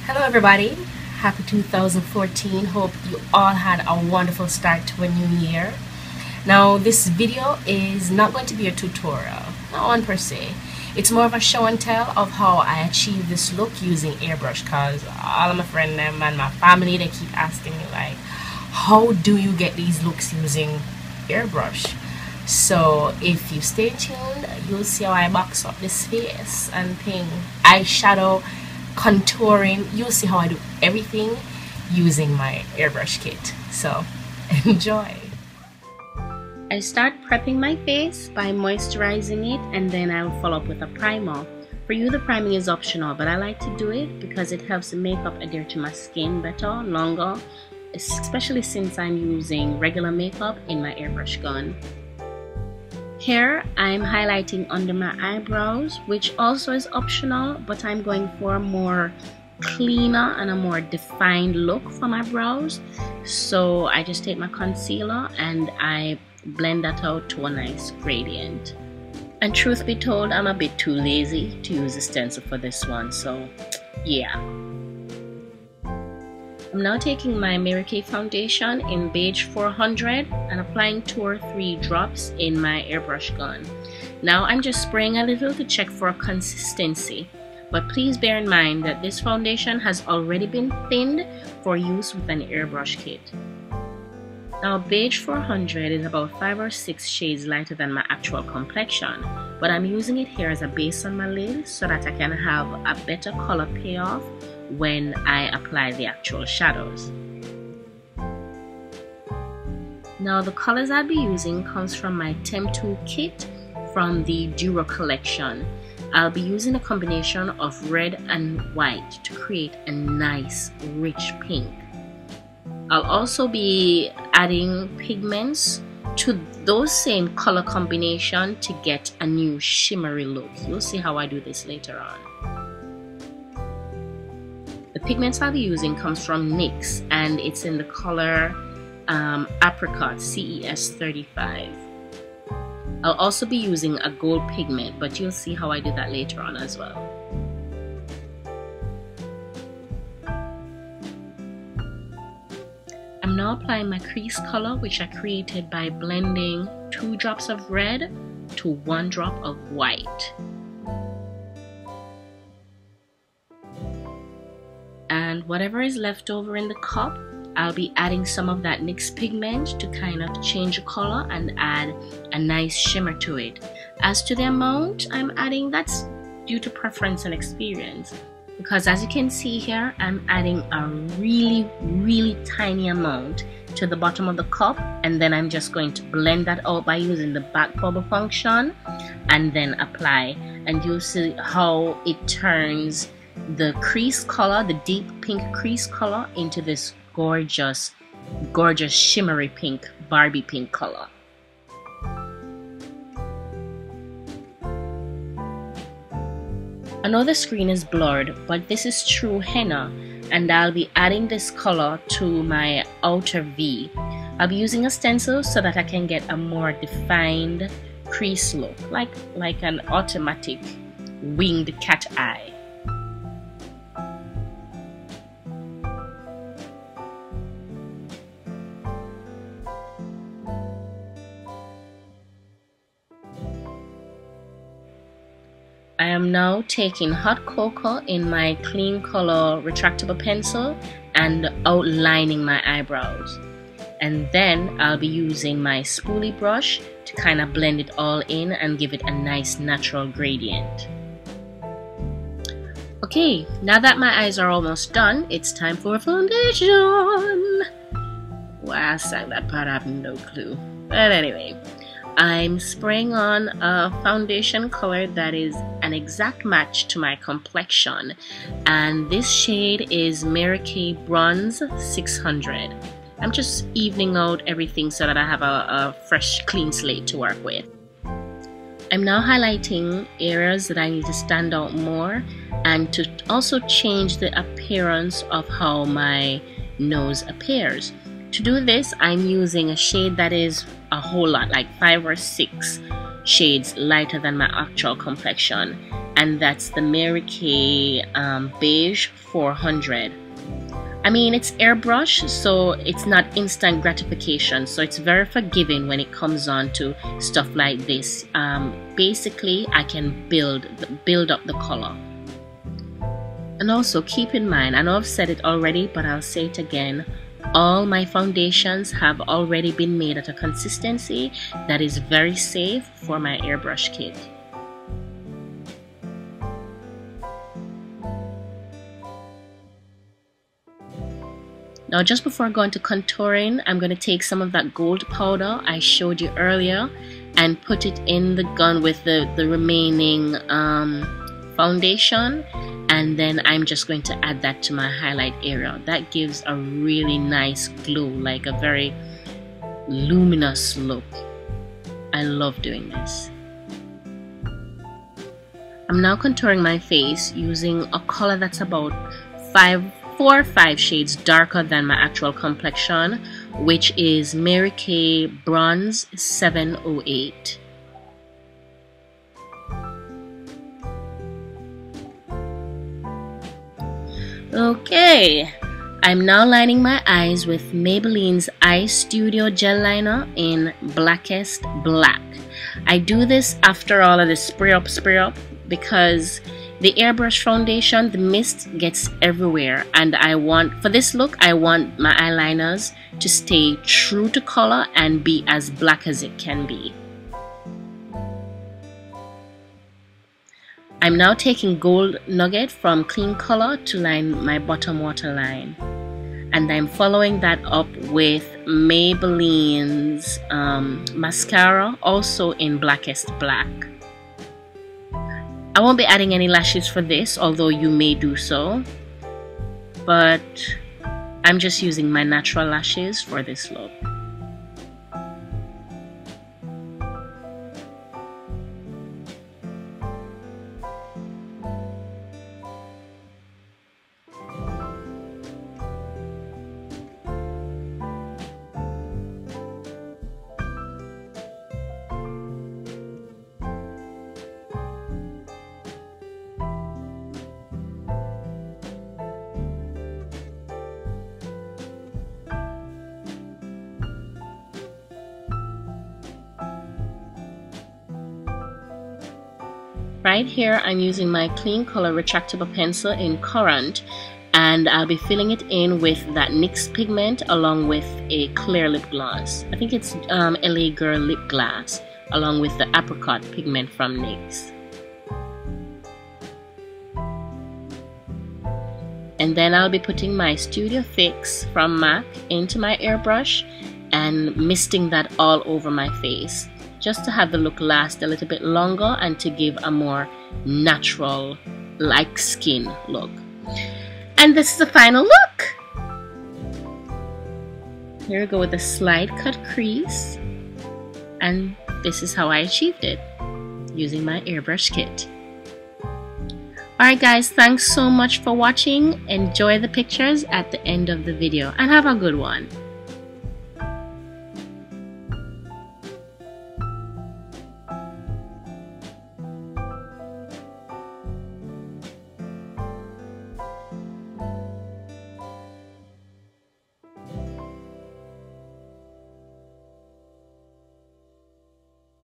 Hello everybody, happy 2014. Hope you all had a wonderful start to a new year. Now this video is not going to be a tutorial, not one per se. It's more of a show and tell of how I achieved this look using airbrush, because all of my friends and my family, they keep asking me like, how do you get these looks using airbrush? So if you stay tuned, you'll see how I box up this face and thing, eyeshadow, contouring. You'll see how I do everything using my airbrush kit. So enjoy. I start prepping my face by moisturizing it, and then I'll follow up with a primer. For you, the priming is optional, but I like to do it because it helps the makeup adhere to my skin better, longer, especially since I'm using regular makeup in my airbrush gun. Here I'm highlighting under my eyebrows, which also is optional, but I'm going for a more cleaner and a more defined look for my brows. So I just take my concealer and I blend that out to a nice gradient. And truth be told, I'm a bit too lazy to use a stencil for this one, so yeah. I'm now taking my Mary Kay foundation in beige 400 and applying 2 or 3 drops in my airbrush gun. Now I'm just spraying a little to check for consistency, but please bear in mind that this foundation has already been thinned for use with an airbrush kit. Now beige 400 is about 5 or 6 shades lighter than my actual complexion, but I'm using it here as a base on my lid so that I can have a better color payoff when I apply the actual shadows. Now the colors I'll be using comes from my Temptu kit from the Duro collection. I'll be using a combination of red and white to create a nice rich pink. I'll also be adding pigments to those same color combination to get a new shimmery look. You'll see how I do this later on. The pigments I'll be using comes from NYX, and it's in the color Apricot CES 35. I'll also be using a gold pigment, but you'll see how I do that later on as well. I'm now applying my crease color, which I created by blending 2 drops of red to 1 drop of white. And whatever is left over in the cup, I'll be adding some of that NYX pigment to kind of change the color and add a nice shimmer to it. As to the amount I'm adding, that's due to preference and experience, because as you can see here, I'm adding a really tiny amount to the bottom of the cup, and then I'm just going to blend that out by using the back bubble function and then apply, and you'll see how it turns the crease color, the deep pink crease color, into this gorgeous shimmery pink, Barbie pink color. I know the screen is blurred, but this is true henna, and I'll be adding this color to my outer V. I'll be using a stencil so that I can get a more defined crease look, like an automatic winged cat eye. I am now taking hot cocoa in my clean color retractable pencil and outlining my eyebrows, and then I'll be using my spoolie brush to kind of blend it all in and give it a nice natural gradient. Okay, now that my eyes are almost done, it's time for foundation. Why I sang that part, I have no clue, but anyway, I'm spraying on a foundation color that is an exact match to my complexion, and this shade is Mary Kay Bronze 600. I'm just evening out everything so that I have a fresh, clean slate to work with. I'm now highlighting areas that I need to stand out more and to also change the appearance of how my nose appears. To do this, I'm using a shade that is a whole lot, like 5 or 6 shades lighter than my actual complexion, and that's the Mary Kay Beige 400. I mean, it's airbrush, so it's not instant gratification, so it's very forgiving when it comes on to stuff like this. Basically, I can build up the color. And also keep in mind, I know I've said it already, but I'll say it again, all my foundations have already been made at a consistency that is very safe for my airbrush kit. Now, just before going to contouring, I'm going to take some of that gold powder I showed you earlier and put it in the gun with the remaining foundation, and then I'm just going to add that to my highlight area. That gives a really nice glow, like a very luminous look. I love doing this. I'm now contouring my face using a color that's about 4 or 5 shades darker than my actual complexion, which is Mary Kay Bronze 708. Okay, I'm now lining my eyes with Maybelline's Eye Studio Gel Liner in Blackest Black. I do this after all of the spray up because the airbrush foundation, the mist gets everywhere, and for this look, I want my eyeliners to stay true to color and be as black as it can be. I'm now taking Gold Nugget from Clean Color to line my bottom waterline, and I'm following that up with Maybelline's mascara, also in Blackest Black. I won't be adding any lashes for this, although you may do so, but I'm just using my natural lashes for this look. Right here, I'm using my Clean Color retractable pencil in Currant, and I'll be filling it in with that NYX pigment along with a clear lip gloss. I think it's LA Girl Lip Glass, along with the apricot pigment from NYX. And then I'll be putting my Studio Fix from MAC into my airbrush and misting that all over my face, just to have the look last a little bit longer and to give a more natural, like skin look. And this is the final look. Here we go with a slide cut crease, and this is how I achieved it using my airbrush kit. Alright guys, thanks so much for watching. Enjoy the pictures at the end of the video and have a good one.